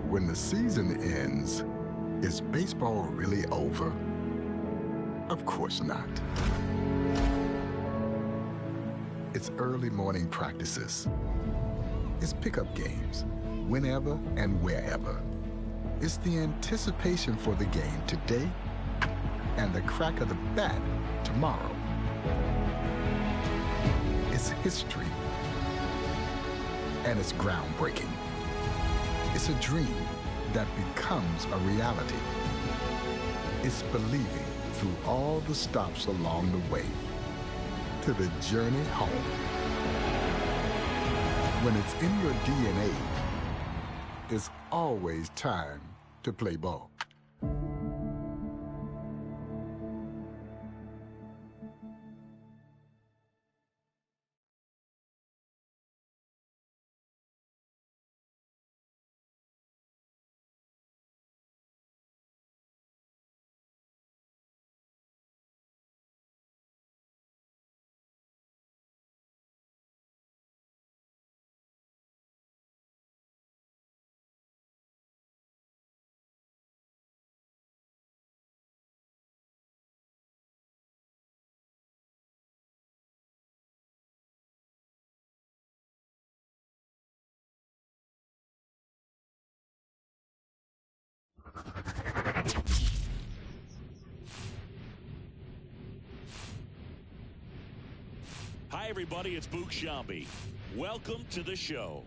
When the season ends, is baseball really over? Of course not. It's early morning practices. It's pickup games, whenever and wherever. It's the anticipation for the game today and the crack of the bat tomorrow. It's history, and it's groundbreaking. It's a dream that becomes a reality. It's believing through all the stops along the way to the journey home. When it's in your DNA, it's always time to play ball. Hi, everybody. It's Mlb. Welcome to the show.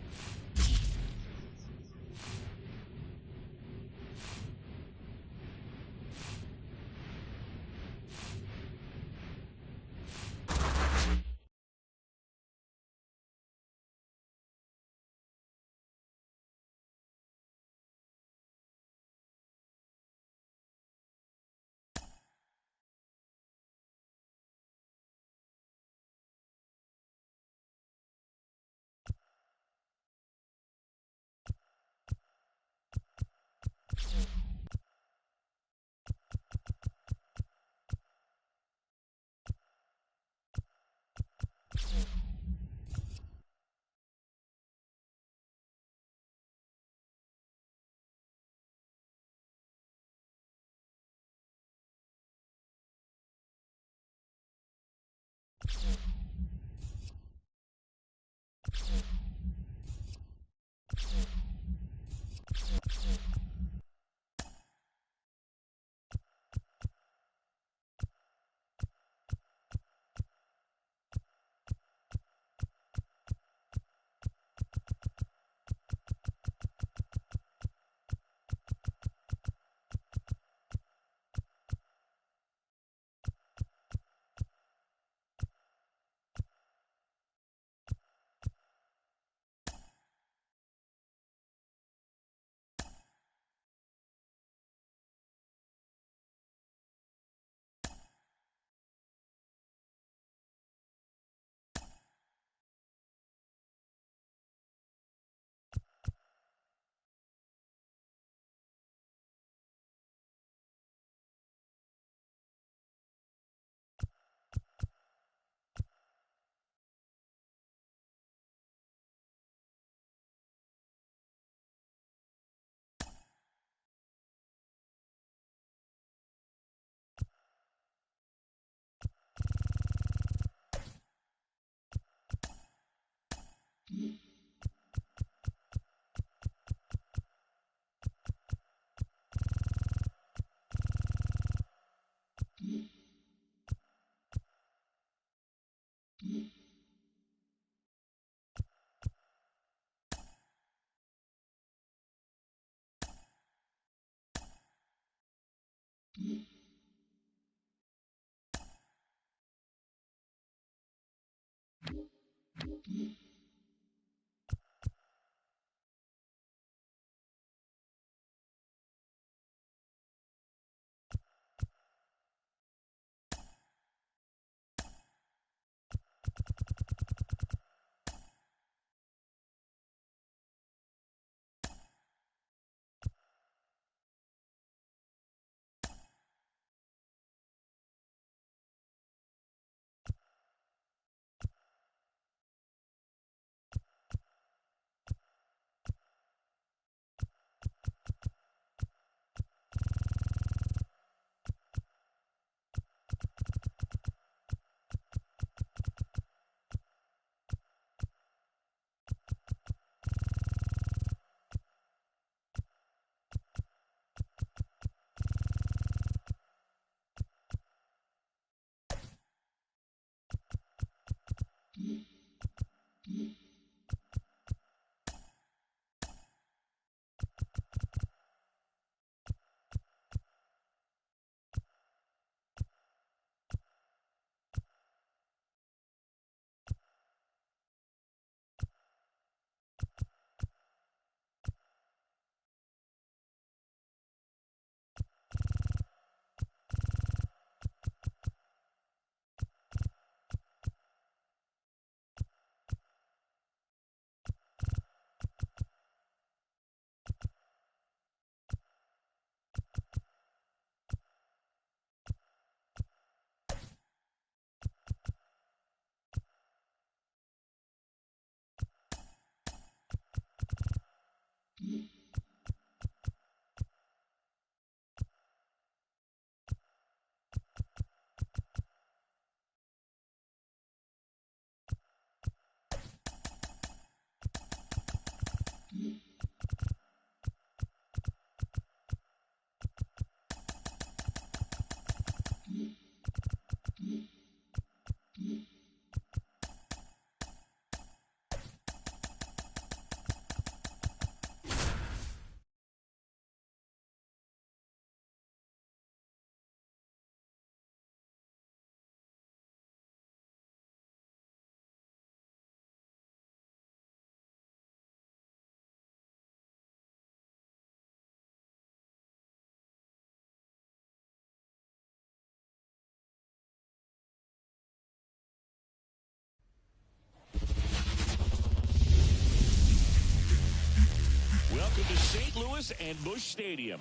Welcome to St. Louis and Busch Stadium,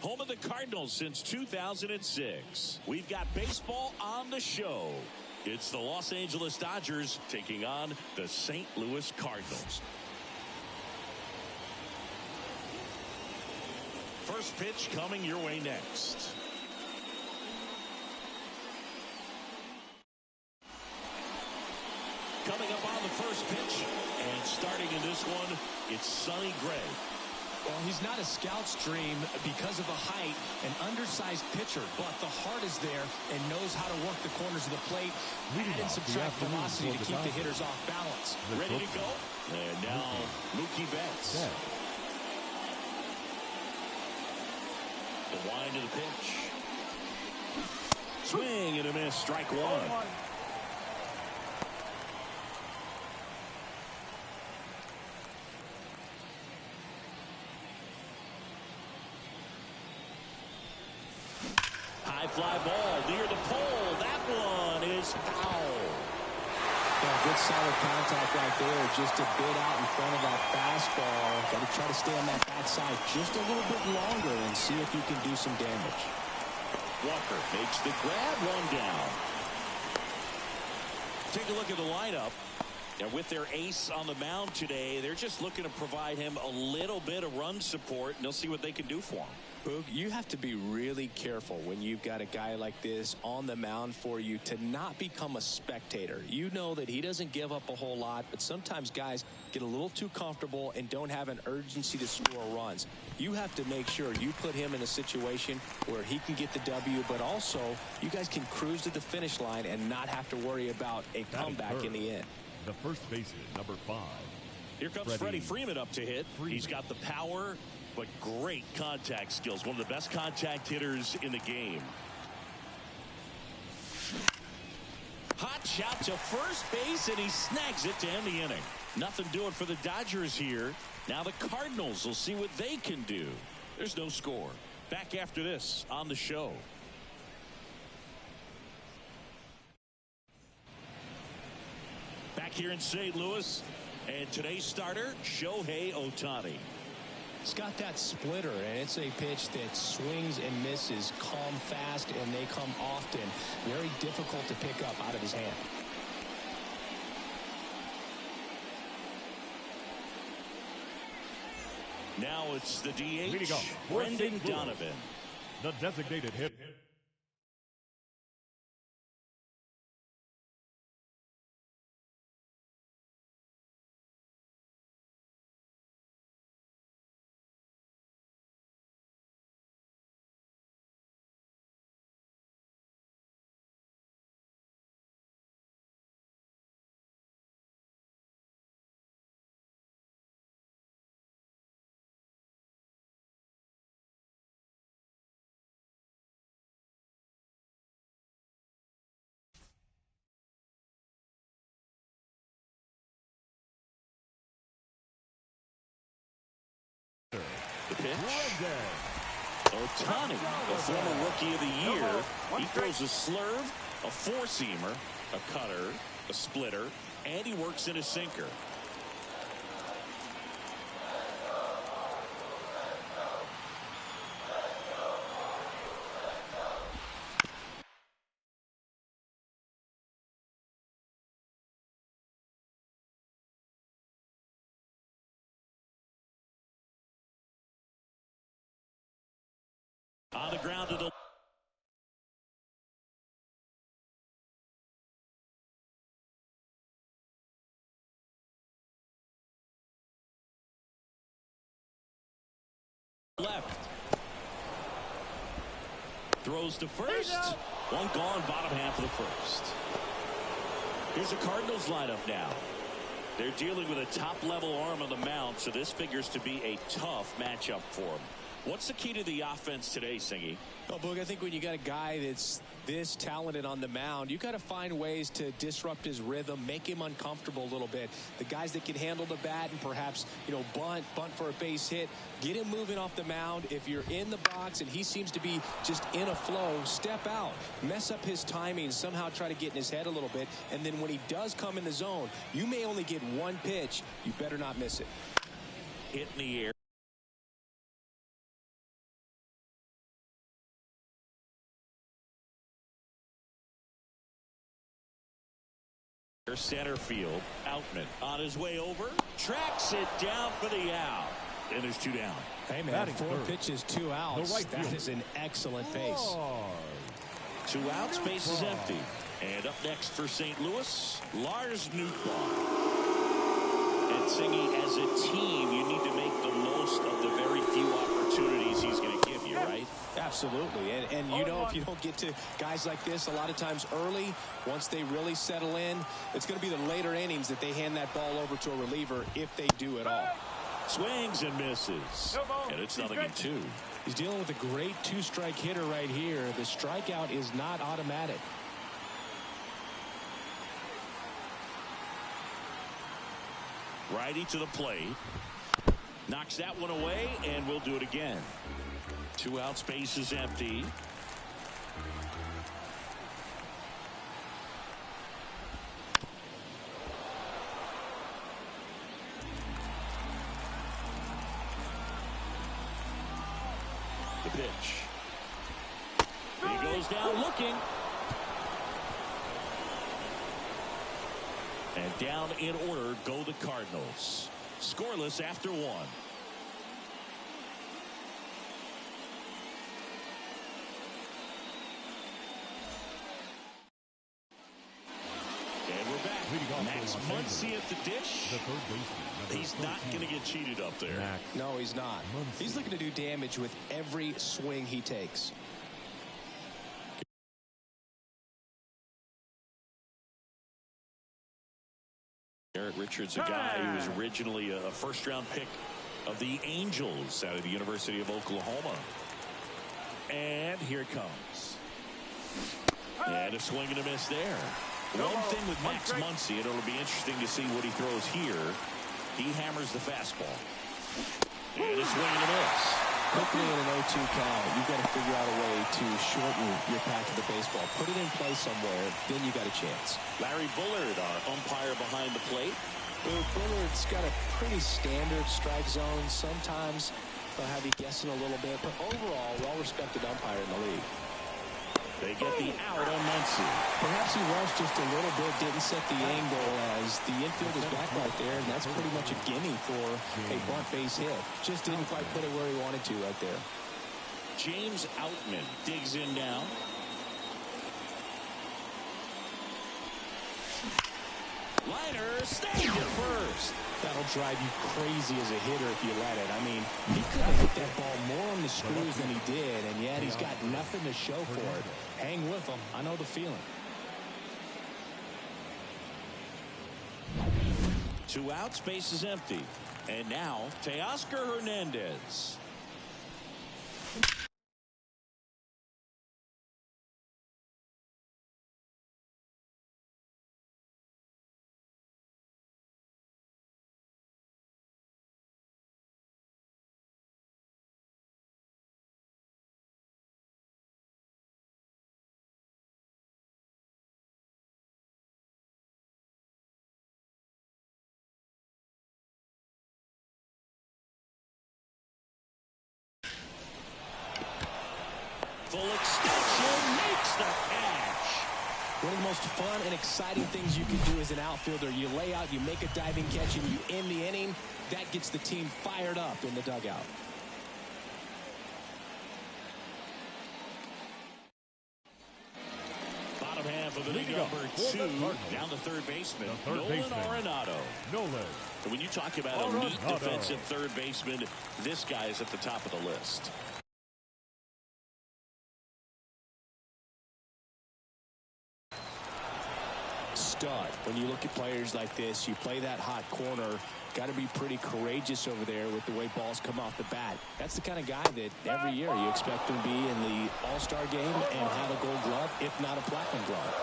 home of the Cardinals since 2006. We've got baseball on the show. It's the Los Angeles Dodgers taking on the St. Louis Cardinals. First pitch coming your way next. Coming up on the first pitch, and starting in this one, it's Sonny Gray. Well, he's not a scout's dream because of the height, an undersized pitcher, but the heart is there and knows how to work the corners of the plate, add and subtract velocity to keep the hitters off balance. Ready to go? And now, Mookie Betts. The wind of the pitch. Swing and a miss, strike one. High fly ball near the pole. That one is foul. Yeah, good solid contact right there. Just a bit out in front of that fastball. Got to try to stay on that backside just a little bit longer and see if you can do some damage. Walker makes the grab, one down. Take a look at the lineup. And with their ace on the mound today, they're just looking to provide him a little bit of run support, and they'll see what they can do for him. Boog, you have to be really careful when you've got a guy like this on the mound for you to not become a spectator. You know that he doesn't give up a whole lot, but sometimes guys get a little too comfortable and don't have an urgency to score runs. You have to make sure you put him in a situation where he can get the W, but also you guys can cruise to the finish line and not have to worry about a comeback in the end. The first baseman, number 5. Here comes Freddie Freeman up to hit. He's got the power, but great contact skills. One of the best contact hitters in the game. Hot shot to first base, and he snags it to end the inning. Nothing doing for the Dodgers here. Now the Cardinals will see what they can do. There's no score. Back after this on the show. Back here in St. Louis, and today's starter, Shohei Ohtani. It's got that splitter, and it's a pitch that swings and misses, come fast, and they come often. Very difficult to pick up out of his hand. Now it's the DH, Brendan Donovan. The designated hit. The pitch. Ohtani, the former Rookie of the Year. He throws a slurve, a four-seamer, a cutter, a splitter, and he works in a sinker. On the ground to the left. Throws to first. One gone, bottom half of the first. Here's the Cardinals lineup now. They're dealing with a top-level arm on the mound, so this figures to be a tough matchup for them. What's the key to the offense today, Singy? Well, Boog, I think when you got a guy that's this talented on the mound, you got to find ways to disrupt his rhythm, make him uncomfortable a little bit. The guys that can handle the bat and perhaps, bunt for a base hit, get him moving off the mound. If you're in the box and he seems to be just in a flow, step out, mess up his timing, somehow try to get in his head a little bit. And then when he does come in the zone, you may only get one pitch. You better not miss it. Hit in the air. center field. Outman on his way over. Tracks it down for the out. And there's 2 down. Hey, man, 4 pitches, 2 outs. That is an excellent pace. 2 outs, base is empty. And up next for St. Louis, Lars Nootbaar. And Singy, as a team, you need to make the most of the very few opportunities he's going to give you, right? Absolutely. And you know, if you don't get to guys like this a lot of times early, once they really settle in, it's going to be the later innings that they hand that ball over to a reliever if they do at all. Swings and misses. And it's 0-2. He's dealing with a great 2-strike hitter right here. The strikeout is not automatic. Righty to the plate. Knocks that one away, and we'll do it again. 2 outs, base is empty. The pitch. He goes down looking. And down in order go the Cardinals. Scoreless after 1. And we're back. Max Muncy at the dish. He's not going to get cheated up there. No, he's not. He's looking to do damage with every swing he takes. Garrett Richards, a guy who was originally a first-round pick of the Angels out of the University of Oklahoma. And here it comes. And a swing and a miss there. One thing with Max Muncy, and it'll be interesting to see what he throws here. He hammers the fastball. And a swing and a miss. Quickly in an 0-2 count, you've got to figure out a way to shorten your path to the baseball. Put it in play somewhere, then you got a chance. Larry Bullard, our umpire behind the plate. Bullard's got a pretty standard strike zone. Sometimes they'll have you guessing a little bit, but overall, well-respected umpire in the league. They get the out on Muncy. Perhaps he rushed just a little bit, didn't set the angle as the infield is back right there, and that's pretty much a gimme for a bunt base hit. Just didn't quite put it where he wanted to right there. James Outman digs in now. Liner stays at first. That'll drive you crazy as a hitter if you let it. I mean, he could have hit that ball more on the screws than he did, and yet he's got nothing to show for it. Hang with him. I know the feeling. 2 outs, base is empty. And now, Teoscar Hernandez. Full extension makes the catch. One of the most fun and exciting things you can do as an outfielder, you lay out, you make a diving catch, and you end the inning. That gets the team fired up in the dugout. Bottom half of inning number 2, down to third baseman, Nolan Arenado. And when you talk about a neat defensive third baseman, this guy is at the top of the list. Stud. When you look at players like this, you play that hot corner, got to be pretty courageous over there with the way balls come off the bat. That's the kind of guy that every year you expect him to be in the All-Star game and have a gold glove, if not a platinum glove.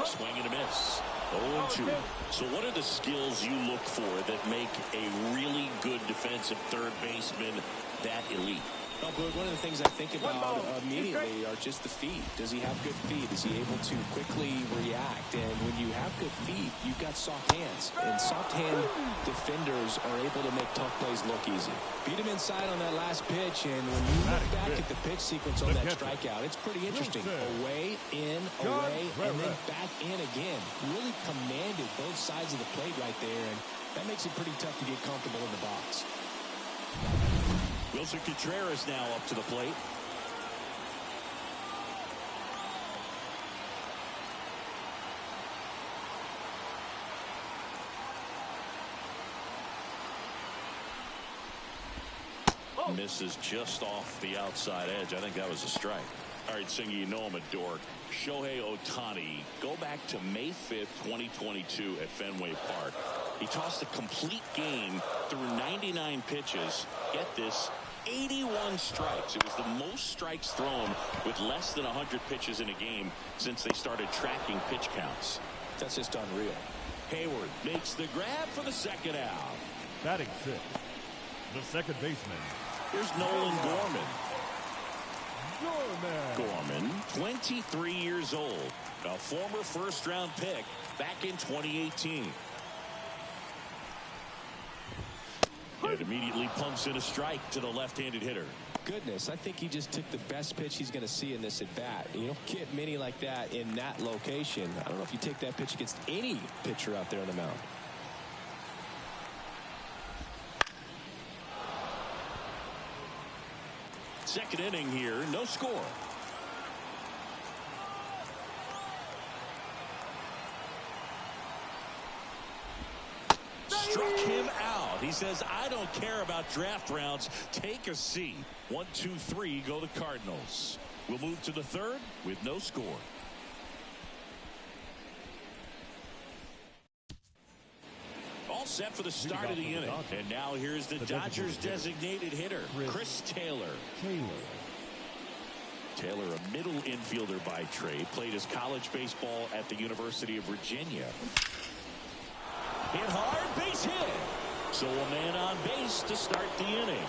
Swing and a miss. 0-2. So what are the skills you look for that make a really good defensive third baseman that elite? Well, Boog, one of the things I think about immediately are just the feet. Does he have good feet? Is he able to quickly react? And when you have good feet, you've got soft hands. And soft hand defenders are able to make tough plays look easy. Beat him inside on that last pitch, and when you look back at the pitch sequence on that strikeout, it's pretty interesting. Away, in, away, and then back in again. Really commanded both sides of the plate right there, and that makes it pretty tough to get comfortable in the box. Wilson Contreras now up to the plate. Misses just off the outside edge. I think that was a strike. All right, Singy, you know I'm a dork. Shohei Ohtani, go back to May 5th, 2022 at Fenway Park. He tossed a complete game through 99 pitches. Get this, 81 strikes. It was the most strikes thrown with less than 100 pitches in a game since they started tracking pitch counts. That's just unreal. Hayward makes the grab for the second out. Batting sixth, the second baseman. Here's Nolan Gorman. Gorman, 23 years old, a former first-round pick back in 2018. And immediately pumps in a strike to the left-handed hitter. Goodness, I think he just took the best pitch he's going to see in this at-bat. You don't get many like that in that location. I don't know if you take that pitch against any pitcher out there on the mound. Second inning here, no score. Struck him out. He says, I don't care about draft rounds. Take a seat. 1, 2, 3 go the Cardinals. We'll move to the third with no score. All set for the start of the inning. And now here's the Dodgers designated hitter, Chris Taylor. Taylor, a middle infielder by trade, played his college baseball at the University of Virginia. Hit hard, base hit. So a man on base to start the inning.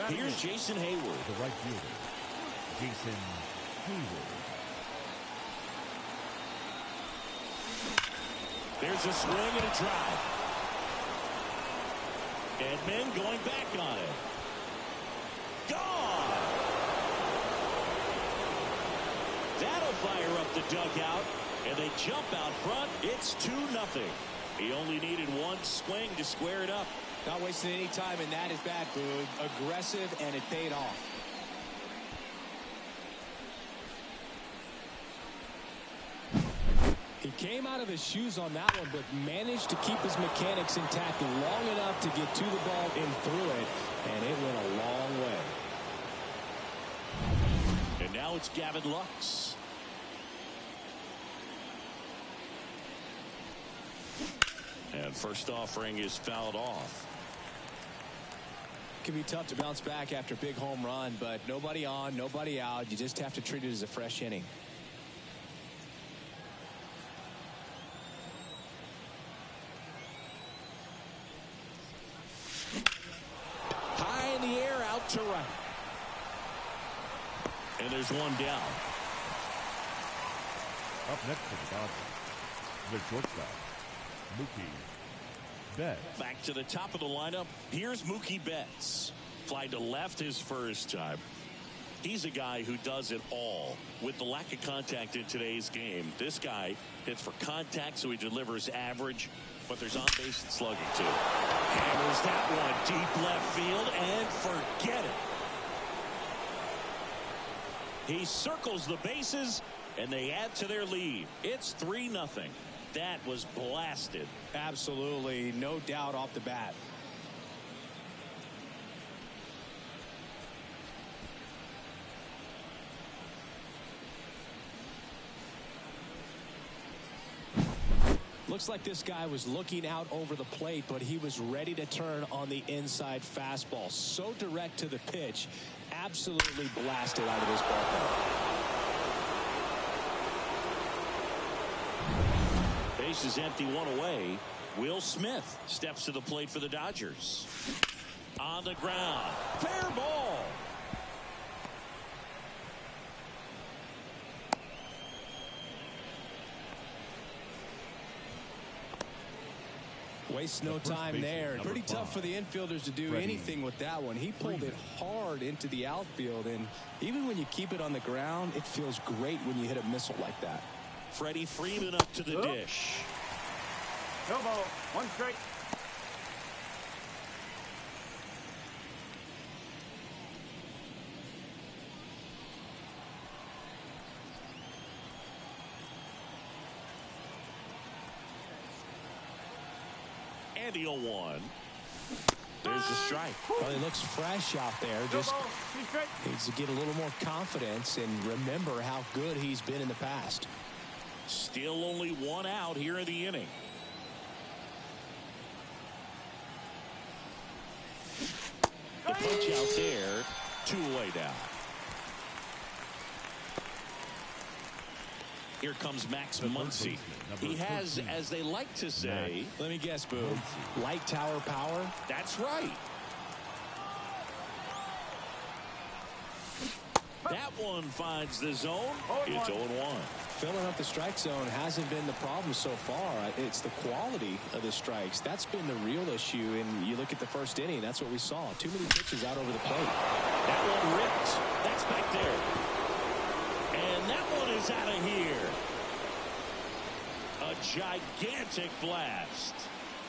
Here's Jason Hayward. The right fielder, Jason Hayward. There's a swing and a drive. Edman going back on it. Gone. That'll fire up the dugout, and they jump out front. It's 2-0. He only needed one swing to square it up. Not wasting any time in that at bat, Boog. Aggressive, and it paid off. He came out of his shoes on that one, but managed to keep his mechanics intact long enough to get to the ball and through it, and it went a long way. And now it's Gavin Lux. And first offering is fouled off. It can be tough to bounce back after a big home run, but nobody on, nobody out. You just have to treat it as a fresh inning. High in the air, out to right. And there's one down. Up next for the Dodgers, the shortstop, Mookie Betts. Back to the top of the lineup. Here's Mookie Betts. Fly to left his first time. He's a guy who does it all. With the lack of contact in today's game, this guy hits for contact, so he delivers average, but there's on base and slugging too. Hammers that one deep left field and forget it. He circles the bases and they add to their lead. It's 3-0. That was blasted. Absolutely, no doubt off the bat. Looks like this guy was looking out over the plate, but he was ready to turn on the inside fastball. So direct to the pitch, absolutely blasted out of this ballpark. Base is empty, one away. Will Smith steps to the plate for the Dodgers. On the ground. Fair ball. Waste no time there. Pretty tough for the infielders to do anything with that one. He pulled it hard into the outfield, and even when you keep it on the ground, it feels great when you hit a missile like that. Freddie Freeman up to the dish. No ball. 1 strike. And the 0-1. There's the strike. Well, he looks fresh out there. Just needs to get a little more confidence and remember how good he's been in the past. Still only 1 out here in the inning. The punch out there. 2 away now. Here comes Max Muncy. He has, as they like to say, let me guess, Boo, light tower power? That's right. That one finds the zone. It's 0-1. Filling up the strike zone hasn't been the problem so far. It's the quality of the strikes. That's been the real issue. And you look at the first inning, that's what we saw. Too many pitches out over the plate. That one ripped. That's back there. And that one is out of here. A gigantic blast.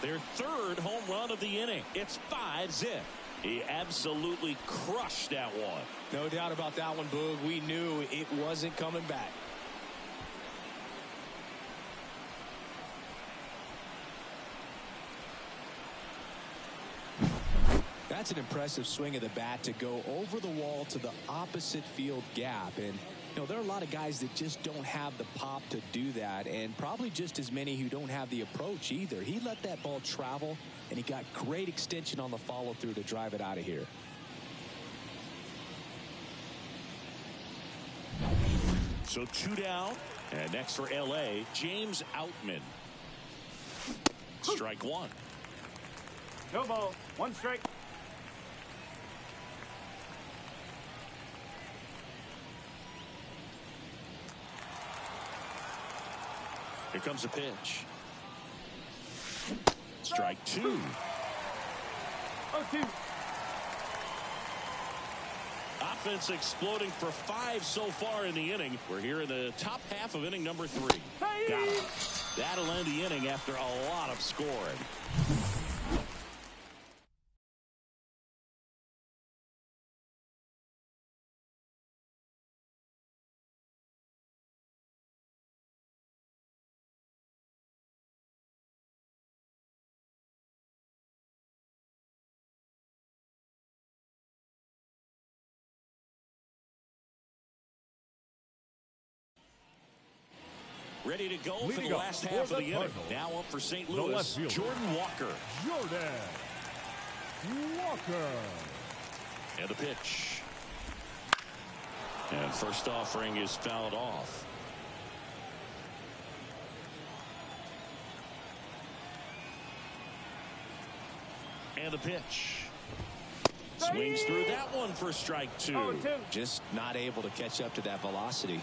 Their 3rd home run of the inning. It's 5-0. He absolutely crushed that one. No doubt about that one, Boog. We knew it wasn't coming back. That's an impressive swing of the bat to go over the wall to the opposite field gap. And, you know, there are a lot of guys that just don't have the pop to do that, and probably just as many who don't have the approach either. He let that ball travel, and he got great extension on the follow-through to drive it out of here. So 2 down, and next for L.A., James Outman. Strike 1. No ball. 1 strike. Here comes a pitch. Strike 2. 0-2. Offense exploding for 5 so far in the inning. We're here in the top half of inning number 3. Got him. That'll end the inning after a lot of scoring. Ready to go for the last half of the inning. Now up for St. Louis, Jordan Walker. And the pitch. And first offering is fouled off. And the pitch. Swings through that one for strike 2. Just not able to catch up to that velocity.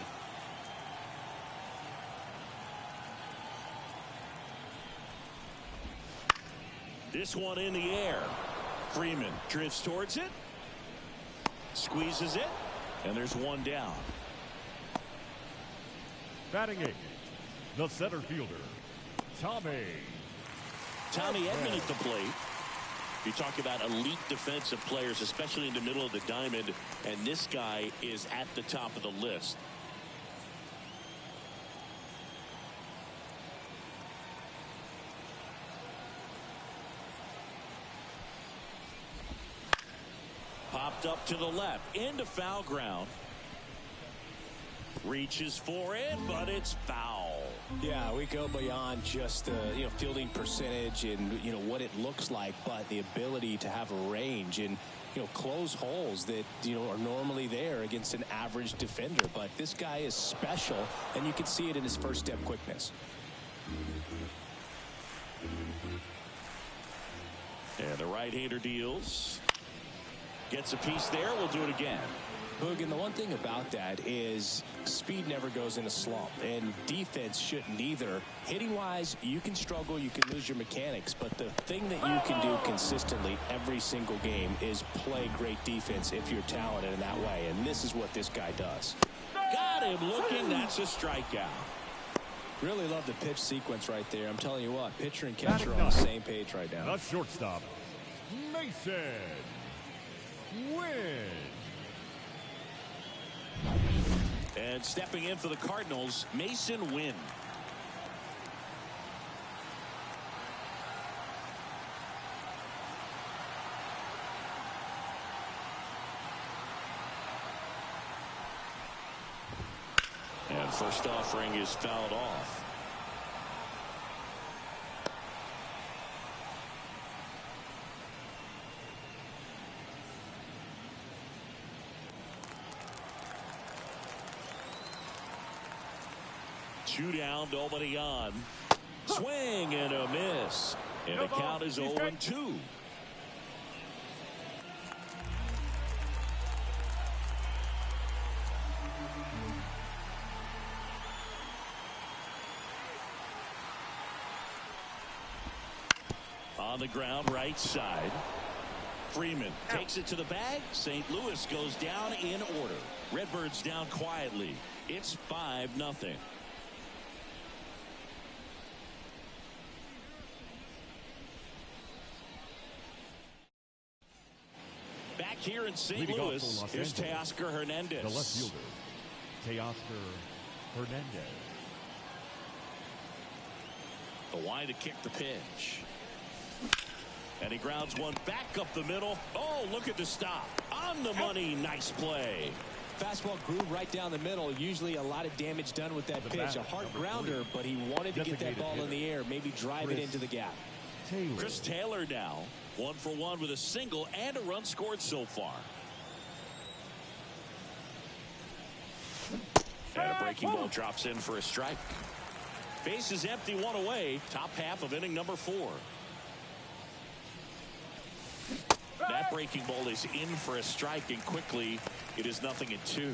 This one in the air. Freeman drifts towards it. Squeezes it. And there's 1 down. Batting 8th, the center fielder, Tommy Edman at the plate. You talk about elite defensive players, especially in the middle of the diamond, and this guy is at the top of the list. Popped up to the left into foul ground. Reaches for it, but it's foul. Yeah, we go beyond just fielding percentage and what it looks like, but the ability to have a range and close holes that are normally there against an average defender. But this guy is special, and you can see it in his first step quickness. And the right-hander deals. Gets a piece there. We'll do it again. Boog, and the one thing about that is speed never goes in a slump, and defense shouldn't either. Hitting-wise, you can struggle, you can lose your mechanics, but the thing that you can do consistently every single game is play great defense if you're talented in that way, and this is what this guy does. Got him looking. That's a strikeout. Really love the pitch sequence right there. I'm telling you what, pitcher and catcher are on the same page right now. The shortstop, Mason Wynn. And stepping in for the Cardinals, Mason Wynn. And first offering is fouled off. Two down, nobody on. Swing and a miss. And the count is 0-2. On the ground, right side. Freeman takes it to the bag. St. Louis goes down in order. Redbirds down quietly. It's 5-0. Back here in St. Louis, here's Teoscar Hernandez. The left fielder, Teoscar Hernandez. The wide to kick the pitch. And he grounds one back up the middle. Oh, look at the stop. On the money. Nice play. Fastball grew right down the middle. Usually a lot of damage done with that pitch. A hard grounder, but he wanted to get that ball in the air, maybe drive it into the gap. Chris Taylor now 1 for 1 with a single and a run scored so far. And a breaking ball drops in for a strike. Base is empty, 1 away. Top half of inning number 4. That breaking ball is in for a strike, and quickly it is 0-2.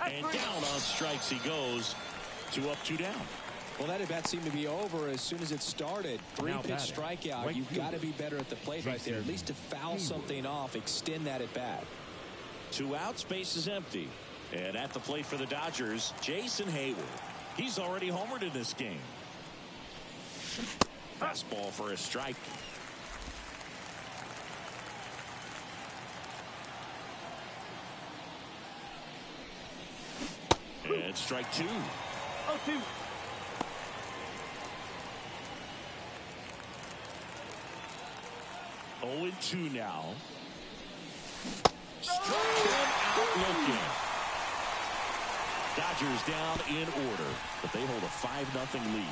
And down on strikes he goes. 2 up, 2 down. Well, that at bat seemed to be over as soon as it started. 3-pitch strikeout. You've got to be better at the plate right there, at least to foul something off, extend that at bat. 2 outs, base is empty. And at the plate for the Dodgers, Jason Hayward. He's already homered in this game. Fastball for a strike. And strike 2. 0-2. Oh, 2 now. Struck him out looking. Dodgers down in order, but they hold a 5-0 lead.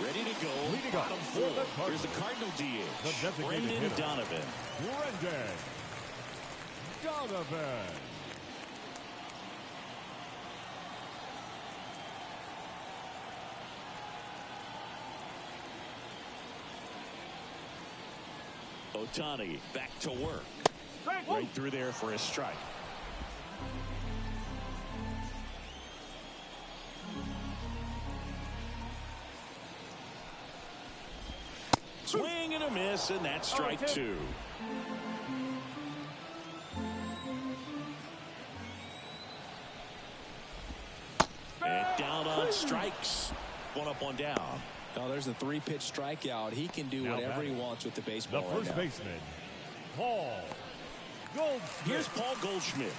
Ready to go. Bottom 4. Here's the Cardinal DH. Brendan Donovan. Brendan Donovan. Ohtani back to work. Right through there for a strike. Swing and a miss, and that's strike 2. And down on strikes. 1 up, 1 down. Oh, there's a 3-pitch strikeout. He can do whatever he wants with the baseball. The first baseman, Paul Goldschmidt. Here's Paul Goldschmidt.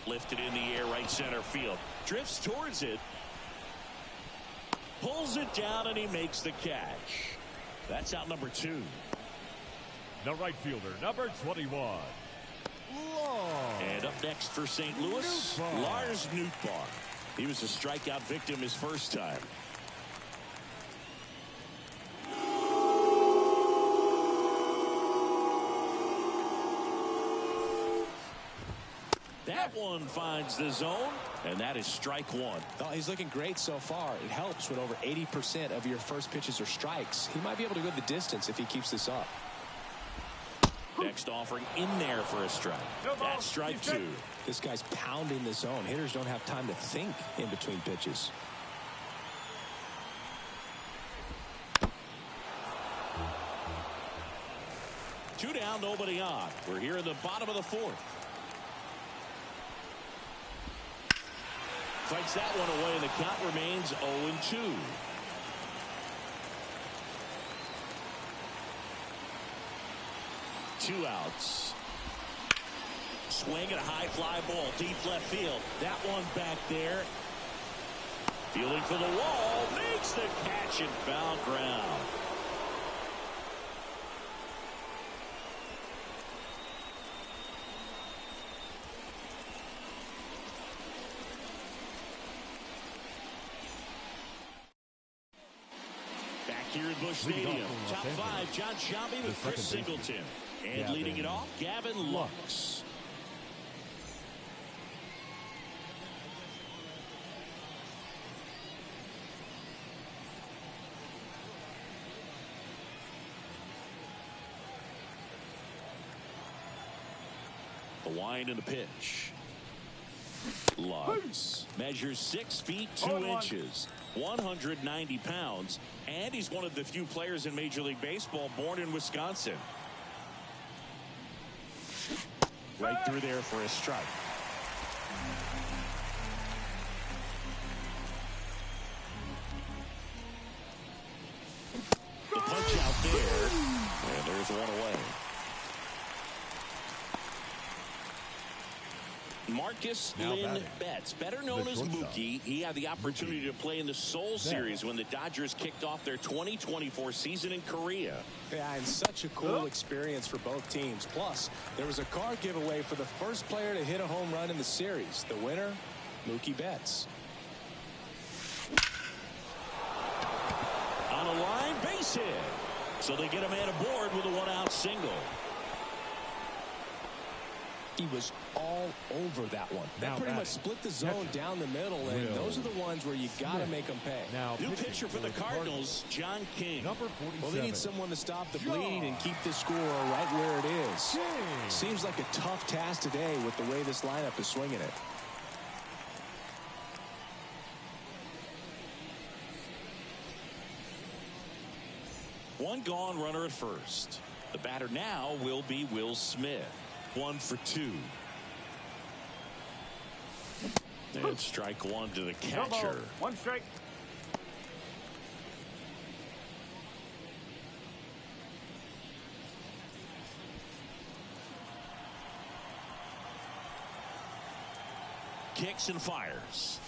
Lifted in the air, right center field. Drifts towards it. Pulls it down, and he makes the catch. That's out number 2. The right fielder, number 21. And up next for St. Louis, Lars Nootbaar. He was a strikeout victim his first time. That one finds the zone, and that is strike 1. Oh, he's looking great so far. It helps when over 80% of your first pitches are strikes. He might be able to go the distance if he keeps this up. Next offering in there for a strike. That's strike 2. This guy's pounding the zone. Hitters don't have time to think in between pitches. Two down, nobody on. We're here in the bottom of the 4th. Fights that one away, and the count remains 0-2. Two outs. Swing at a high fly ball, deep left field. That one back there. Fielding for the wall, makes the catch and foul ground. Back here at Busch Stadium, top 5, John Shelby with Chris Singleton. And leading it off, Gavin Lux. The wind and the pitch. Lux measures 6 feet 2 inches, 190 pounds, and he's one of the few players in Major League Baseball born in Wisconsin. Right through there for a strike. The punch out there, and there's one away. Marcus Lynn Betts, better known as Mookie. He had the opportunity to play in the Seoul Series when the Dodgers kicked off their 2024 season in Korea. Yeah, and such a cool experience for both teams. Plus, there was a car giveaway for the first player to hit a home run in the series. The winner, Mookie Betts. On a line, base hit. So they get a man aboard with a 1-out single. He was all over that one. That pretty much split the zone down the middle, and those are the ones where you got to make them pay. New pitcher for the Cardinals, John King. Number 47. Well, they need someone to stop the bleed and keep the score right where it is. Seems like a tough task today with the way this lineup is swinging it. One gone, runner at first. The batter now will be Will Smith. 1 for 2. And strike 1 to the catcher. 1 strike. Kicks and fires.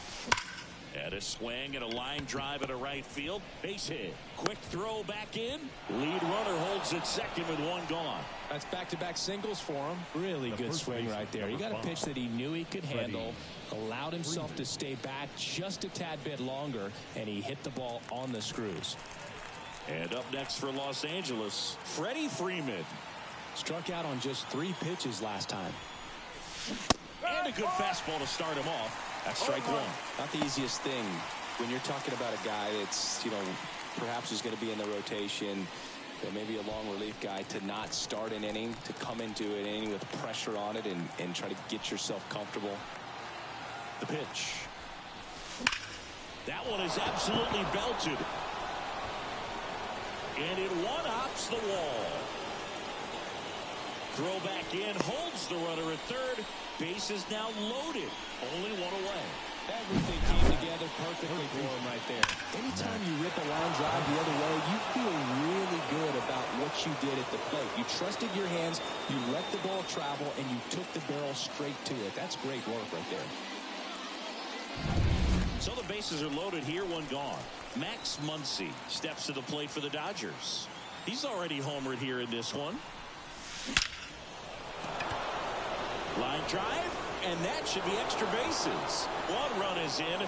And a swing and a line drive at a right field. Base hit. Quick throw back in. Lead runner holds at second with 1 gone. That's back-to-back singles for him. Really good swing right there. He got a pitch that he knew he could handle, allowed himself to stay back just a tad bit longer, and he hit the ball on the screws. And up next for Los Angeles, Freddie Freeman. Struck out on just 3 pitches last time. And a good fastball to start him off. That's strike 1. Not the easiest thing when you're talking about a guy that's, perhaps is going to be in the rotation, maybe a long relief guy, to not start an inning, to come into an inning with pressure on it and try to get yourself comfortable. The pitch. That one is absolutely belted. And it one-hops the wall. Throw back in, holds the runner at third. Base is now loaded. Only 1 away. Everything came together perfectly for him right there. Anytime you rip a line drive the other way, you feel really good about what you did at the plate. You trusted your hands, you let the ball travel, and you took the barrel straight to it. That's great work right there. So the bases are loaded here, one gone. Max Muncy steps to the plate for the Dodgers. He's already homered here in this one. Line drive, and that should be extra bases. One run is in,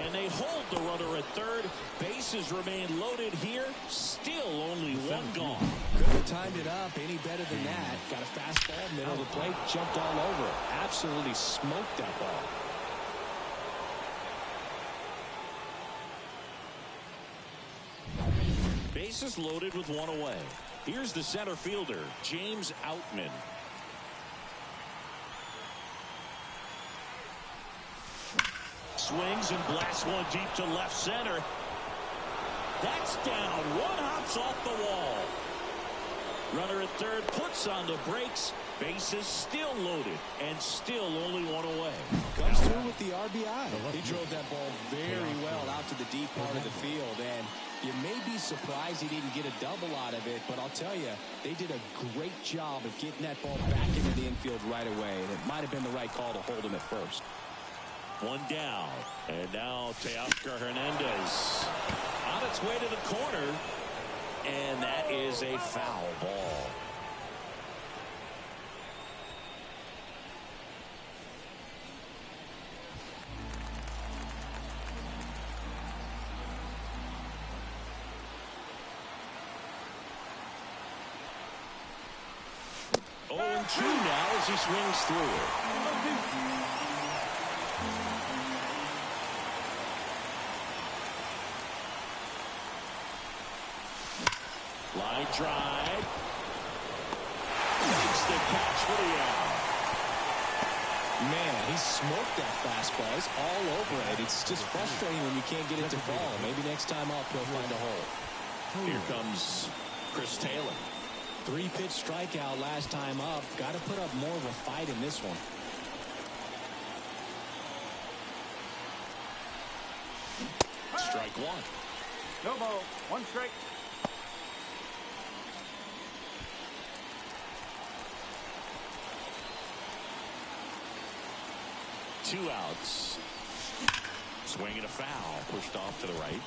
and they hold the runner at third. Bases remain loaded here. Still only one gone. Couldn't have timed it up any better than that. Got a fastball, middle of the plate, jumped all over it. Absolutely smoked that ball. Bases loaded with one away. Here's the center fielder, James Outman. Swings and blasts one deep to left center. That's down. One hops off the wall. Runner at third puts on the brakes. Bases still loaded and still only one away. Comes through with the RBI. He drove that ball very well out to the deep part of the field, and you may be surprised he didn't get a double out of it, but I'll tell you, they did a great job of getting that ball back into the infield right away, and it might have been the right call to hold him at first. One down, and now Teoscar Hernandez on its way to the corner, and that is a foul ball. Oh, and 2 now as he swings through it. Line drive. Makes the catch for the out. Man, he smoked that fastball. He's all over it. It's just frustrating when you can't get it to fall. Maybe next time up he'll find a hole. Here comes Chris Taylor. 3-pitch strikeout last time up. Got to put up more of a fight in this one. Strike one. No ball. One strike. Two outs. Swinging a foul. Pushed off to the right.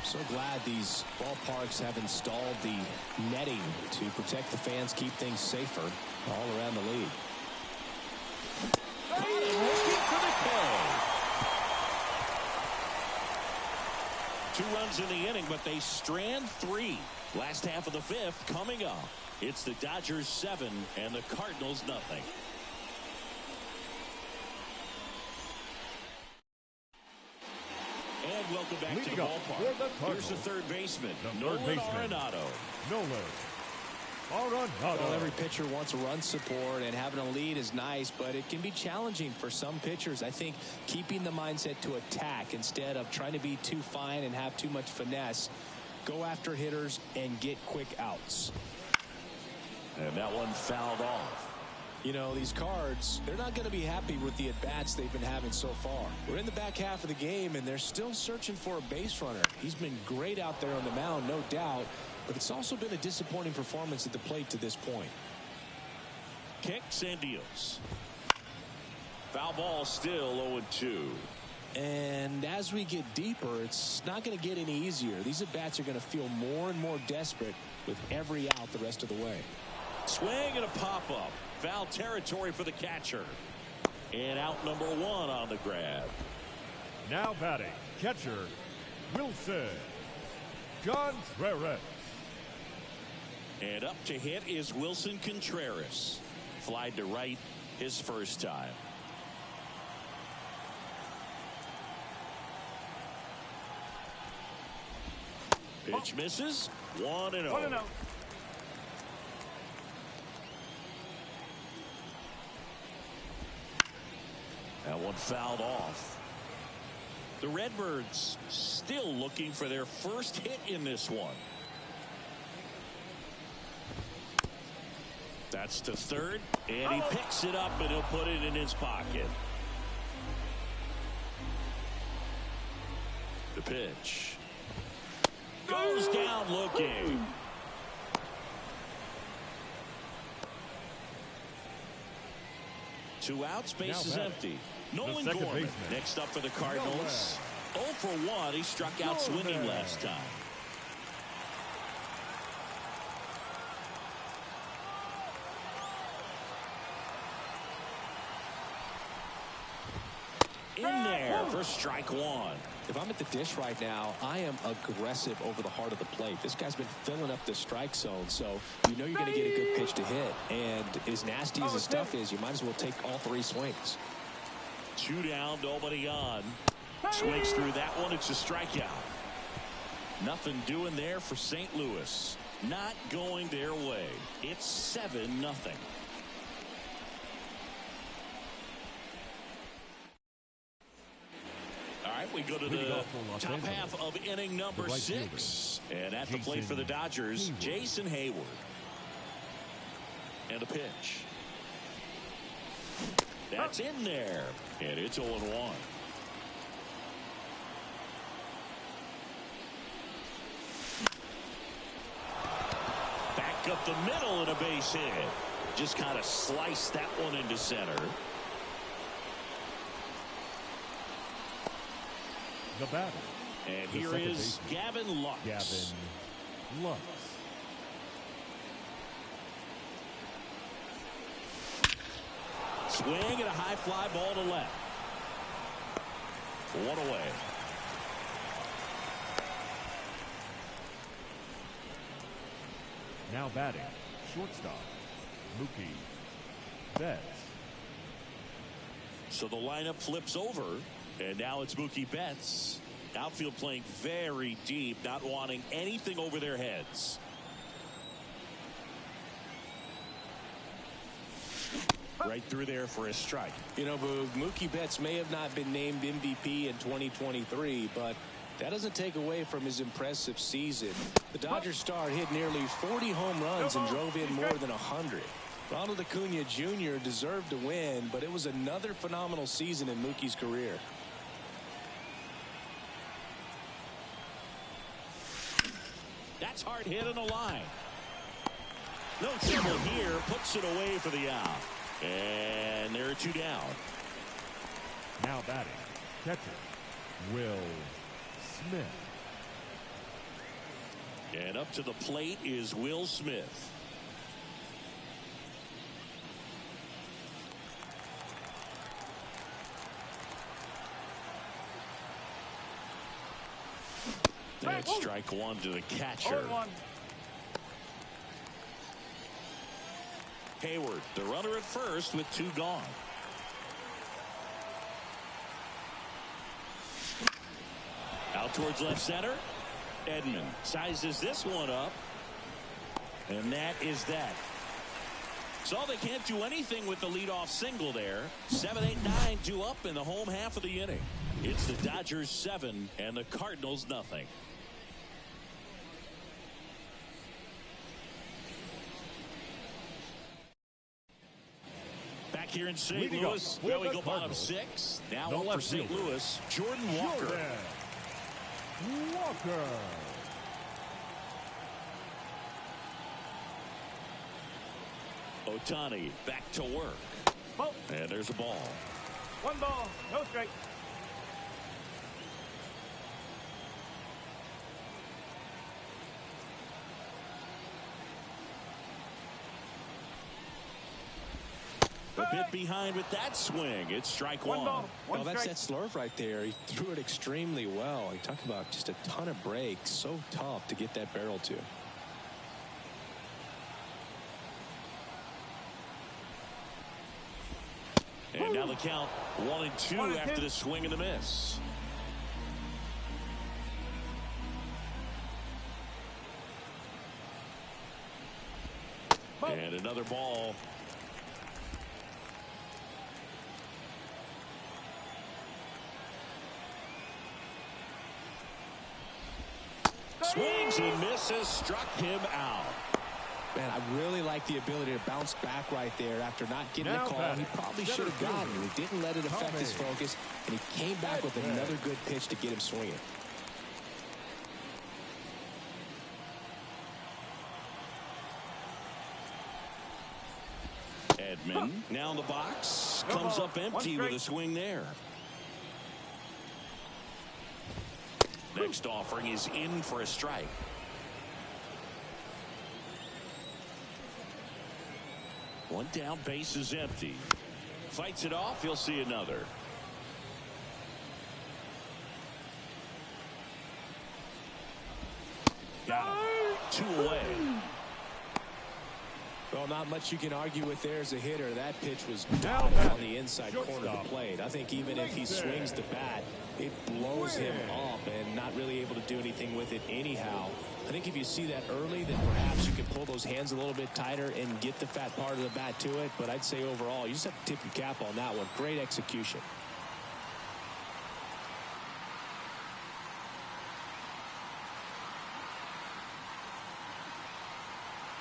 So glad these ballparks have installed the netting to protect the fans, keep things safer all around the league. Caught him looking for the K. 2 runs in the inning, but they strand 3. Last half of the 5th coming up. It's the Dodgers 7 and the Cardinals nothing. And welcome back to the ballpark. Here's the third baseman, Nolan Arenado. Well, every pitcher wants a run support, and having a lead is nice, but it can be challenging for some pitchers. I think keeping the mindset to attack instead of trying to be too fine and have too much finesse, go after hitters and get quick outs. And that one fouled off. You know, these Cards, they're not going to be happy with the at-bats they've been having so far. We're in the back half of the game, and they're still searching for a base runner. He's been great out there on the mound, no doubt, but it's also been a disappointing performance at the plate to this point. Kicks and deals. Foul ball still 0-2. And as we get deeper, it's not going to get any easier. These at-bats are going to feel more and more desperate with every out the rest of the way. Swing and a pop-up. Foul territory for the catcher. And out number 1 on the grab. Now batting, catcher, Wilson Contreras. And up to hit is Wilson Contreras. Flied to right his first time. Pitch misses. 1-0. 1-0. That one fouled off. The Redbirds still looking for their first hit in this one. That's to third, and he picks it up, and he'll put it in his pocket. The pitch. Goes down looking. 2 outs, base is empty. Nolan second Gorman baseman. next up for the Cardinals. 0 for 1. He struck out swinging last time. In there for strike 1. If I'm at the dish right now, I am aggressive over the heart of the plate. This guy's been filling up the strike zone, so you know you're going to get a good pitch to hit. And as nasty as the stuff is, you might as well take all 3 swings. 2 down, nobody on. Swings through that one. It's a strikeout. Nothing doing there for St. Louis. Not going their way. It's 7-0. All right, we go to the top half of inning number 6. And at the plate for the Dodgers, Jason Hayward. And a pitch. That's in there. And it's 0-1. Back up the middle and a base hit. Just kind of sliced that one into center. The batter. And here is Gavin Lux. Gavin Lux. Swing and a high fly ball to left. 1 away. Now batting, shortstop, Mookie Betts. So the lineup flips over, and now it's Mookie Betts. Outfield playing very deep, not wanting anything over their heads. Right through there for a strike. You know, Boog, Mookie Betts may have not been named MVP in 2023, but that doesn't take away from his impressive season. The Dodgers star hit nearly 40 home runs and drove in more than 100. Ronald Acuna Jr. deserved to win, but it was another phenomenal season in Mookie's career. That's hard hit in the line. No trouble here. Puts it away for the out. And there are 2 down. Now batting, catcher, Will Smith. And up to the plate is Will Smith. That's strike 1 to the catcher. Hayward, the runner at first with 2 gone. Out towards left center. Edman sizes this one up. And that is that. So they can't do anything with the leadoff single there. 7-8-9 due up in the home half of the inning. It's the Dodgers 7 and the Cardinals nothing. Back here in St. Louis, where we go bottom 6. Now up for St. Louis, Jordan Walker. Ohtani back to work. And there's a ball. 1 ball, no strike. A bit behind with that swing. It's strike 1. Well, that's that slurve right there. He threw it extremely well. He talked about just a ton of breaks. So tough to get that barrel to. And now the count 1-2 after the swing and the miss. And another ball. Swings and misses, struck him out. Man, I really like the ability to bounce back right there after not getting the call. He probably should have gotten it. He didn't let it affect his focus, and he came back with another good pitch to get him swinging. And Edman now in the box. Comes up empty with a swing there. Next offering is in for a strike. One down, base is empty. Fights it off, he'll see another. Got him. 2 away. Well, not much you can argue with there as a hitter. That pitch was dominant on the inside corner of the plate. I think even if he swings the bat, it blows him up and not really able to do anything with it anyhow. I think if you see that early, then perhaps you can pull those hands a little bit tighter and get the fat part of the bat to it. But I'd say overall, you just have to tip your cap on that one. Great execution.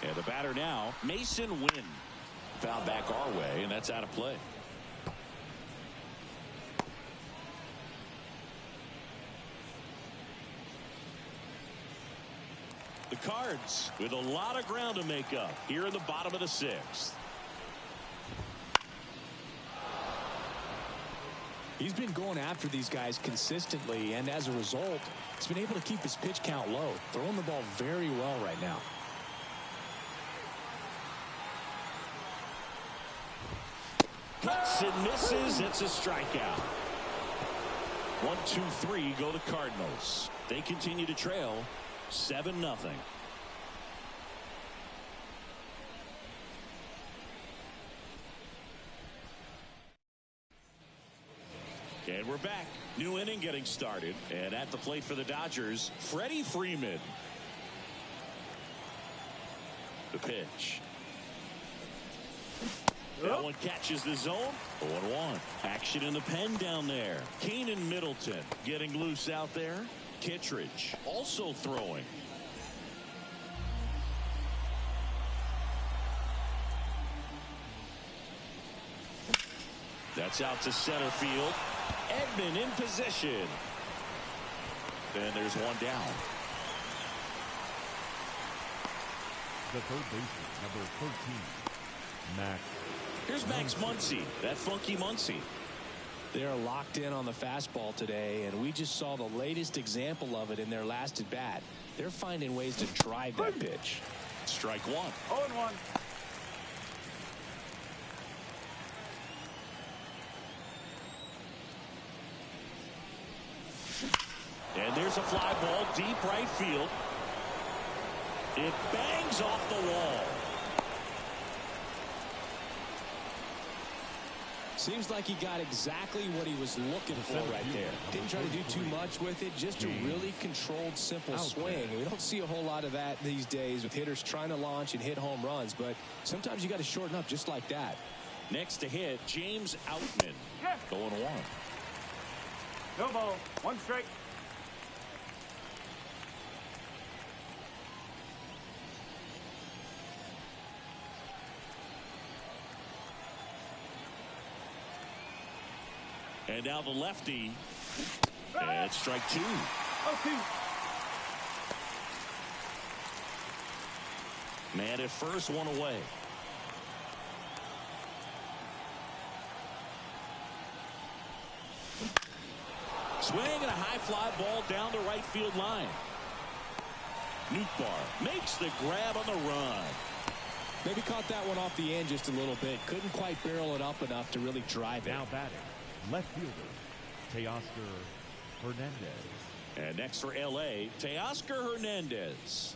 And the batter now, Mason Wynn. Found back our way, and that's out of play. The Cards with a lot of ground to make up here in the bottom of the 6th. He's been going after these guys consistently, and as a result, he's been able to keep his pitch count low, throwing the ball very well right now. Cuts and misses. It's a strikeout. 1, 2, 3 go the Cardinals. They continue to trail 7-0. And we're back. New inning getting started. And at the plate for the Dodgers, Freddie Freeman. The pitch. That one catches the zone. 0-1. Action in the pen down there. Keenan Middleton getting loose out there. Kittredge also throwing. That's out to center field. Edman in position. Then there's one down. The third baseman, number 13, Max. Here's Max Muncy, that funky Muncy. They're locked in on the fastball today, and we just saw the latest example of it in their last at bat. They're finding ways to drive that pitch. Strike 1. 0-1. And there's a fly ball deep right field. It bangs off the wall. Seems like he got exactly what he was looking for right there. Didn't try to do too much with it, just a really controlled, simple swing. We don't see a whole lot of that these days with hitters trying to launch and hit home runs, but sometimes you got to shorten up just like that. Next to hit, James Outman. 0-1. No ball. 1 strike. And now the lefty. And strike 2. 0-2. Man at first, 1 away. Swing and a high fly ball down the right field line. Nootbaar makes the grab on the run. Maybe caught that one off the end just a little bit. Couldn't quite barrel it up enough to really drive it. Now batting, left fielder, Teoscar Hernandez. And next for L.A., Teoscar Hernandez.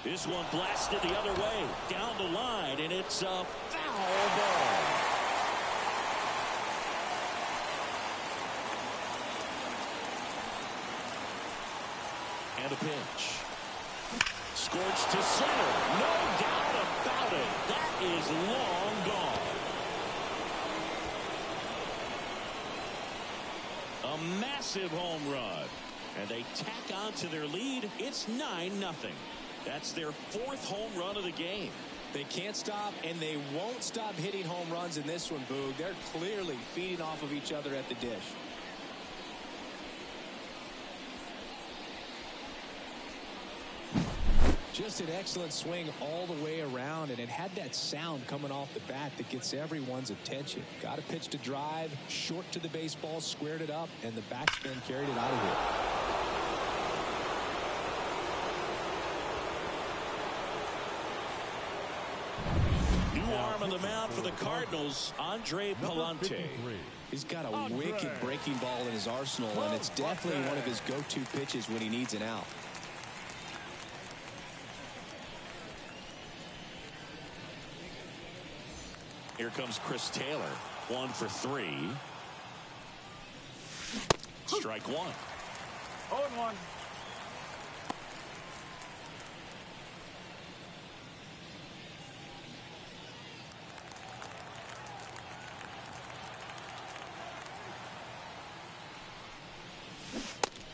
This one blasted the other way, down the line, and it's a foul ball. And a pitch. Scorched to center. No doubt about it. That is long gone. A massive home run. And they tack on to their lead. It's 9-0. That's their 4th home run of the game. They can't stop, and they won't stop hitting home runs in this one, Boog. They're clearly feeding off of each other at the dish. Just an excellent swing all the way around, and it had that sound coming off the bat that gets everyone's attention. Got a pitch to drive, short to the baseball, squared it up, and the backspin carried it out of here. New arm on the mound for the Cardinals, Andre Palante. He's got a wicked breaking ball in his arsenal, and it's definitely one of his go-to pitches when he needs an out. Here comes Chris Taylor, 1 for 3. Strike 1. 0-1.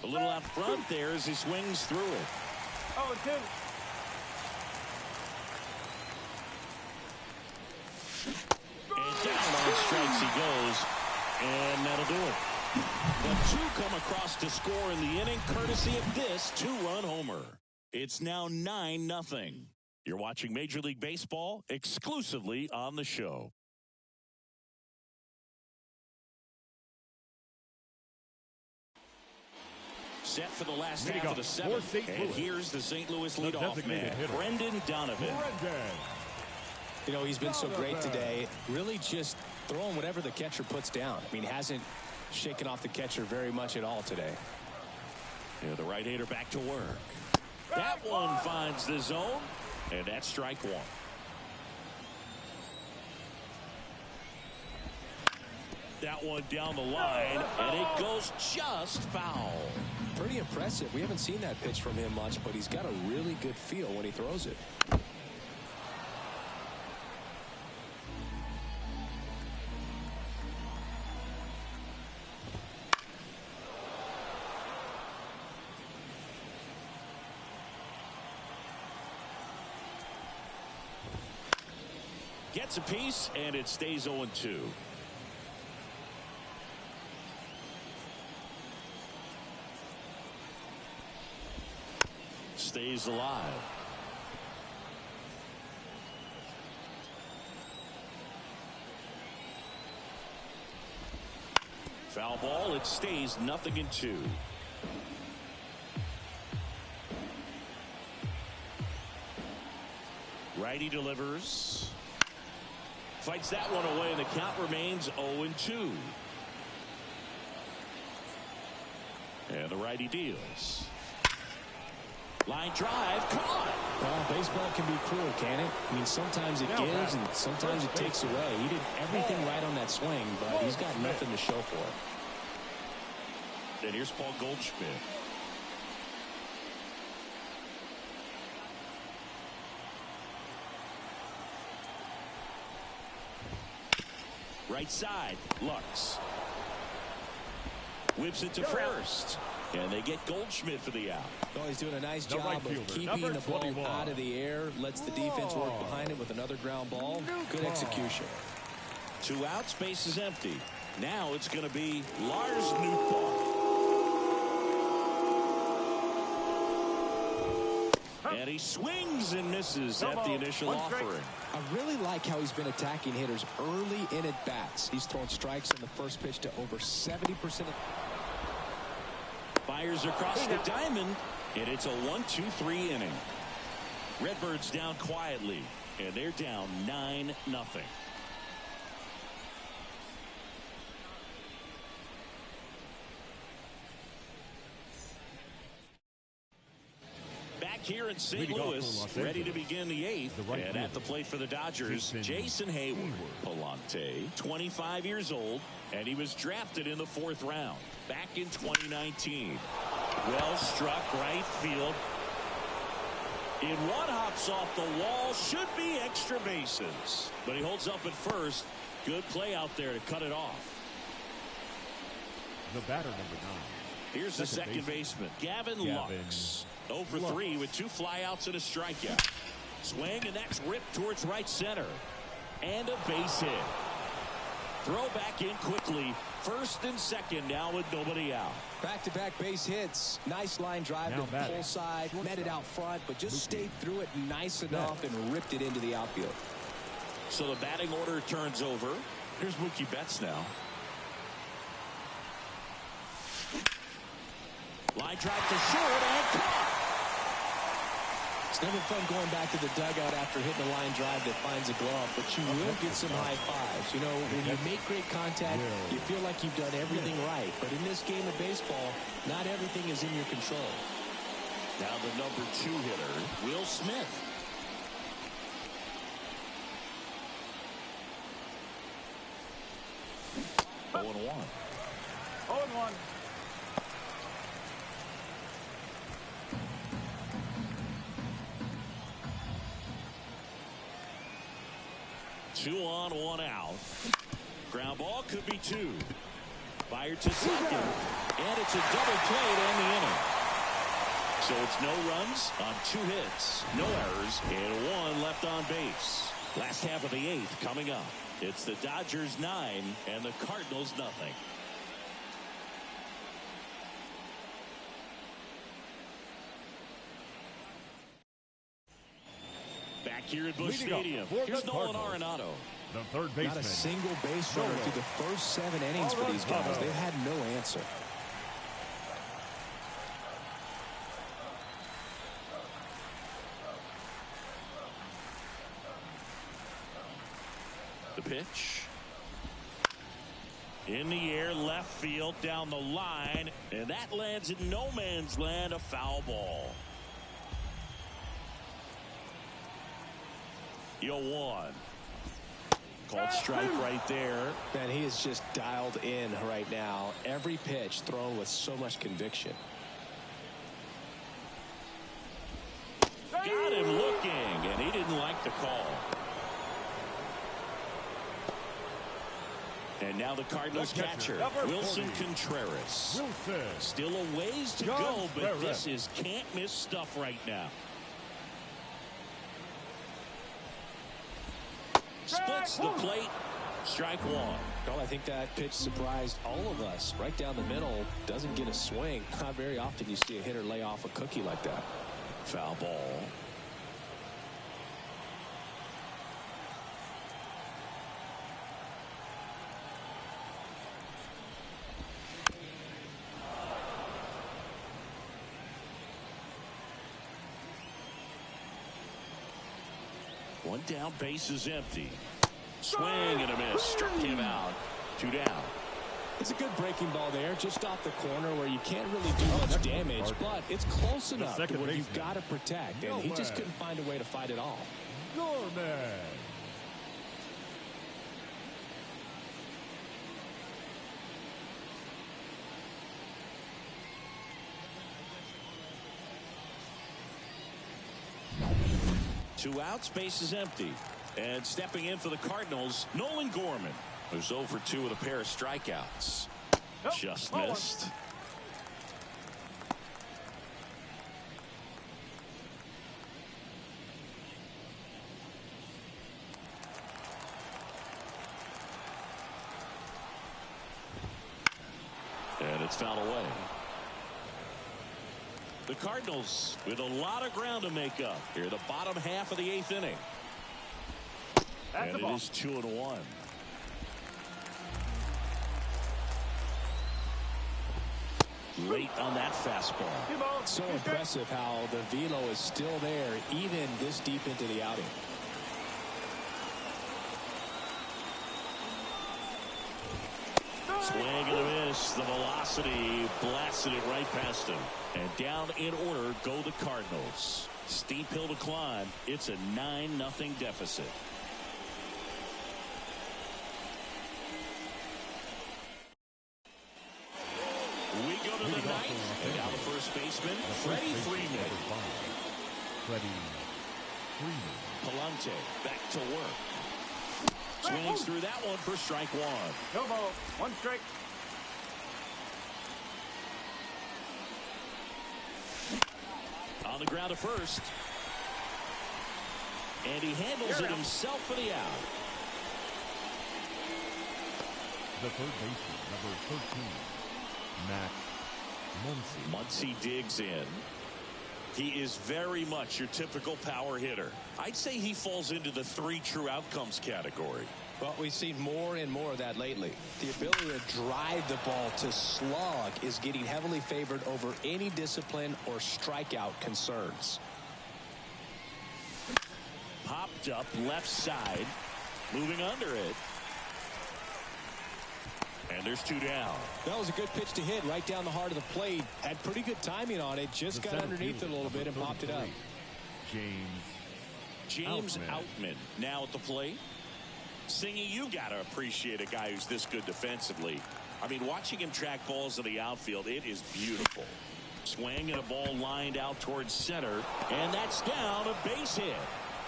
A little out front there as he swings through it. 0-2. And down on strikes he goes, and that'll do it. The two come across to score in the inning, courtesy of this two-run homer. It's now 9-0. You're watching Major League Baseball exclusively on the show. Set for the last half of the seventh, and here's the St. Louis leadoff man, Brendan Donovan. You know, he's been so great today, really just throwing whatever the catcher puts down. I mean, hasn't shaken off the catcher very much at all today. Yeah, the right-hander back to work. That one finds the zone, and that's strike 1. That one down the line, and it goes just foul. Pretty impressive. We haven't seen that pitch from him much, but he's got a really good feel when he throws it. Gets a piece, and it stays 0-2. Stays alive. Foul ball. It stays 0-2. Righty delivers. Fights that one away, and the count remains 0-2. And the righty deals. Line drive, caught. Well, baseball can be cruel, can it? I mean, sometimes it gives and sometimes it takes away. He did everything right on that swing, but he's got nothing to show for it. And here's Paul Goldschmidt. Right side, Lux. Whips it to first. And they get Goldschmidt for the out. Oh, he's doing a nice job of keeping the ball out of the air. Lets the defense work behind it with another ground ball. Good execution. 2 outs, base is empty. Now it's going to be Lars Nootbaar. And he swings and misses at the initial offering. I really like how he's been attacking hitters early in at bats. He's thrown strikes on the first pitch to over 70%. Fires across the diamond, and it's a 1-2-3 inning. Redbirds down quietly, and they're down 9-0. Back here in St. Louis, ready to begin the 8th, and at the plate for the Dodgers, Jason Hayward. Palante, 25 years old, and he was drafted in the 4th round back in 2019. Well struck right field. In one, hops off the wall, should be extra bases, but he holds up at first. Good play out there to cut it off. The batter, number 9. Here's the second baseman, Gavin Lux. 0 for 3 with 2 flyouts and a strikeout. Swing, and that's ripped towards right center. And a base hit. Throw back in quickly. First and second now with nobody out. Back-to-back base hits. Nice line drive to the pull side. Met it out front, but just stayed through it nice enough and ripped it into the outfield. So the batting order turns over. Here's Mookie Betts now. Line drive to short and caught. It's never fun going back to the dugout after hitting a line drive that finds a glove, but you will get some high fives. You know, when you make great contact, you feel like you've done everything right. But in this game of baseball, not everything is in your control. Now the number 2 hitter, Will Smith. Oh, 1. 0-1. 2 on, 1 out. Ground ball could be 2. Fired to second. And it's a double play to end the inning. So it's no runs on 2 hits, no errors, and 1 left on base. Last half of the 8th coming up. It's the Dodgers 9 and the Cardinals nothing. Back here at Busch Stadium, here's Nolan Arenado. The third baseman. Not a single base runner through the first 7 innings for these guys. They've had no answer. The pitch. In the air, left field, down the line, and that lands in no man's land, a foul ball. 0-1. Called strike right there. Man, he is just dialed in right now. Every pitch thrown with so much conviction. Got him looking, and he didn't like the call. And now the Cardinals catcher, Wilson Contreras. Still a ways to go, but this is can't-miss stuff right now. Splits the plate. Strike 1. Well, I think that pitch surprised all of us. Right down the middle, doesn't get a swing. Not very often you see a hitter lay off a cookie like that. Foul ball. One down, base is empty. Swing and a miss. Struck him out. 2 down. It's a good breaking ball there, just off the corner where you can't really do much damage, but it's close enough to where you've got to protect, and he just couldn't find a way to fight it off. Gorman. Two outs, base is empty. And stepping in for the Cardinals, Nolan Gorman, who's 0 for 2 with a pair of strikeouts. Just missed. And it's fouled away. The Cardinals with a lot of ground to make up here, the bottom half of the 8th inning. And it is 2-1. Late on that fastball. So impressive how the velo is still there even this deep into the outing. Swing and a miss. The velocity blasted it right past him. And down in order go the Cardinals. Steep hill to climb. It's a 9-0 deficit. We go to the 9th. And now the first baseman, Freddie Freeman. Palante back to work. Swings through that one for strike 1. No ball. 1 strike. On the ground to first. And he handles it himself for the out. The third baseman, number 13, Muncy digs in. He is very much your typical power hitter. I'd say he falls into the 3 true outcomes category. Well, we've seen more and more of that lately. The ability to drive the ball to slug is getting heavily favored over any discipline or strikeout concerns. Popped up left side, moving under it. And there's 2 down. That was a good pitch to hit right down the heart of the plate. Had pretty good timing on it. Just got underneath it a little bit and popped it up. James Outman now at the plate. Singy, you got to appreciate a guy who's this good defensively. I mean, watching him track balls in the outfield, it is beautiful. Swing and a ball lined out towards center. And that's down, a base hit.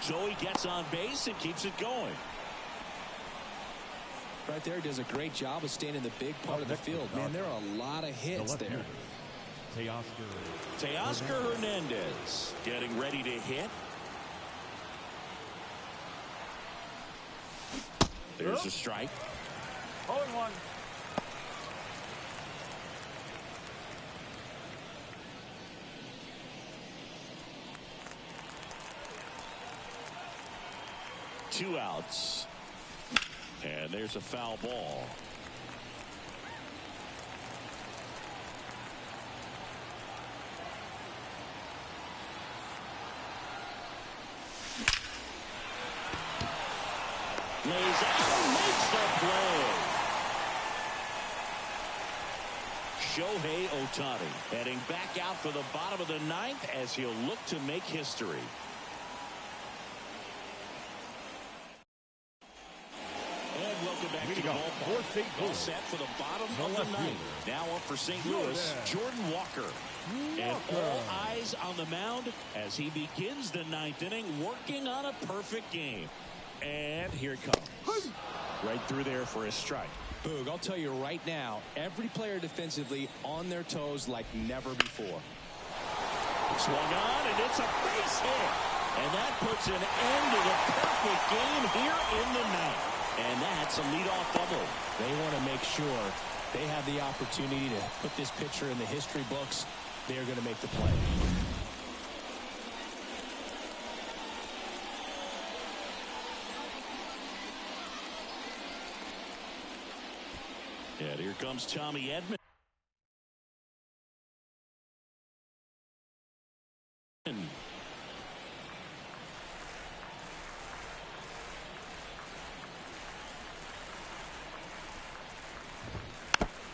So he gets on base and keeps it going. Right there, does a great job of staying in the big part of the field. Man, there are a lot of hits there. Teoscar Hernandez getting ready to hit. There's a strike. 0-1. Two outs. And there's a foul ball. Lays out, makes the play. Shohei Ohtani heading back out for the bottom of the 9th as he'll look to make history. And welcome back to the ballpark. All set for the bottom of the 9th. Now up for St. Louis, Jordan Walker. And all eyes on the mound as he begins the 9th inning, working on a perfect game. And here it comes. Right through there for a strike. Boog, I'll tell you right now, every player defensively on their toes like never before. Swung on, and it's a base hit. And that puts an end to the perfect game here in the 9th. And that's a leadoff double. They want to make sure they have the opportunity to put this pitcher in the history books. They are going to make the play. And here comes Tommy Edman.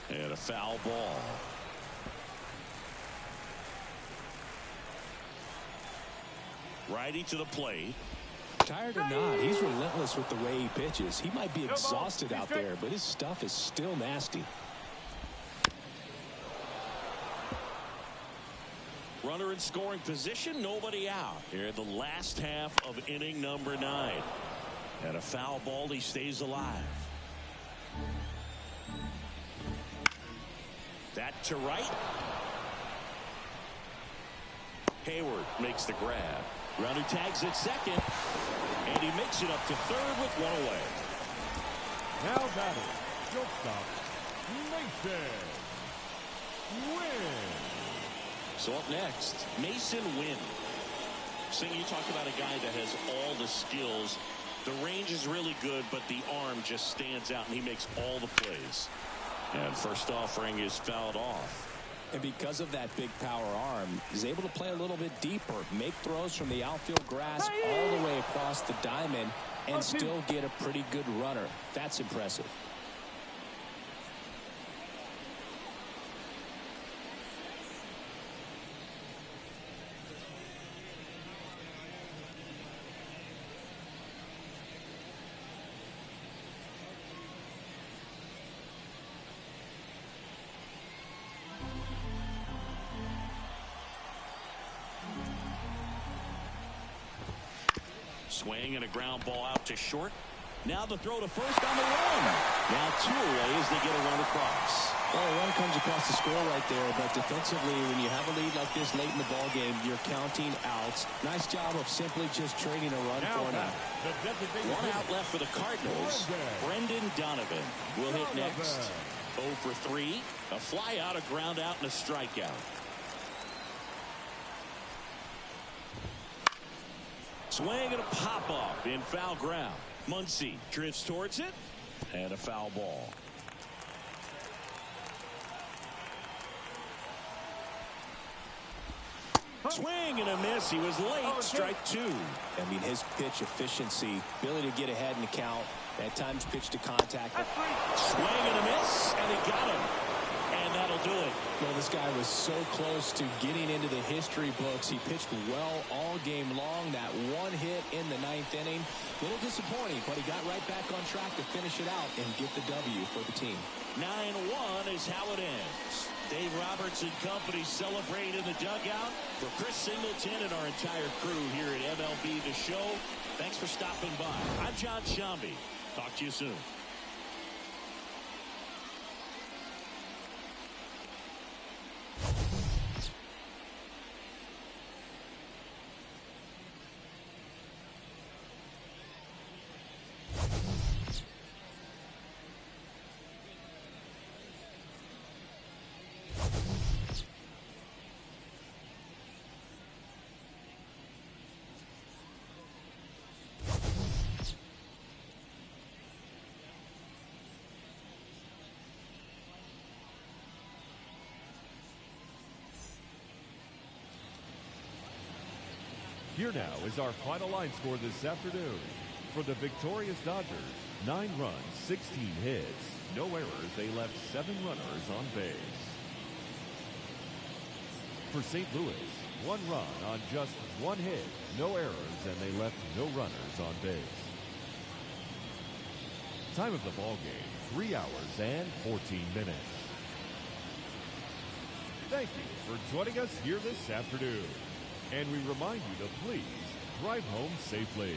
And a foul ball. Righty to the plate. Tired or not, he's relentless with the way he pitches. He might be exhausted out there, but his stuff is still nasty. Runner in scoring position, nobody out. Here in the last half of inning number 9. And a foul ball, he stays alive. That to right. Hayward makes the grab. Runner tags at second. And he makes it up to third with 1 away. Now batting, shortstop, Mason Wynn. So up next, Mason Wynn. Sing, you talk about a guy that has all the skills. The range is really good, but the arm just stands out, and he makes all the plays. And first offering is fouled off. And because of that big power arm, he's able to play a little bit deeper, make throws from the outfield grass all the way across the diamond, and still get a pretty good runner. That's impressive. Swing and a ground ball out to short. Now the throw to first on the run. Now 2 away as they get a run across. Well, a run comes across the score right there, but defensively, when you have a lead like this late in the ball game, you're counting outs. Nice job of simply just trading a run for an out. One out left for the Cardinals. Brendan Donovan will hit next. 0 for 3. A fly out, a ground out, and a strikeout. Swing and a pop off in foul ground. Muncy drifts towards it, and a foul ball. Swing and a miss. He was late. Strike 2. I mean, his pitch efficiency, ability to get ahead in the count, at times pitch to contact. Swing and a miss, and he got him. And that'll do it. Well, this guy was so close to getting into the history books. He pitched well all game long. That one hit in the 9th inning. A little disappointing, but he got right back on track to finish it out and get the W for the team. 9-1 is how it ends. Dave Roberts and company celebrate in the dugout. For Chris Singleton and our entire crew here at MLB The Show, thanks for stopping by. I'm John Shambi. Talk to you soon. Here now is our final line score this afternoon. For the victorious Dodgers, 9 runs, 16 hits, no errors. They left 7 runners on base. For St. Louis, 1 run on just 1 hit, no errors, and they left no runners on base. Time of the ball game, 3 hours and 14 minutes. Thank you for joining us here this afternoon. And we remind you to please drive home safely.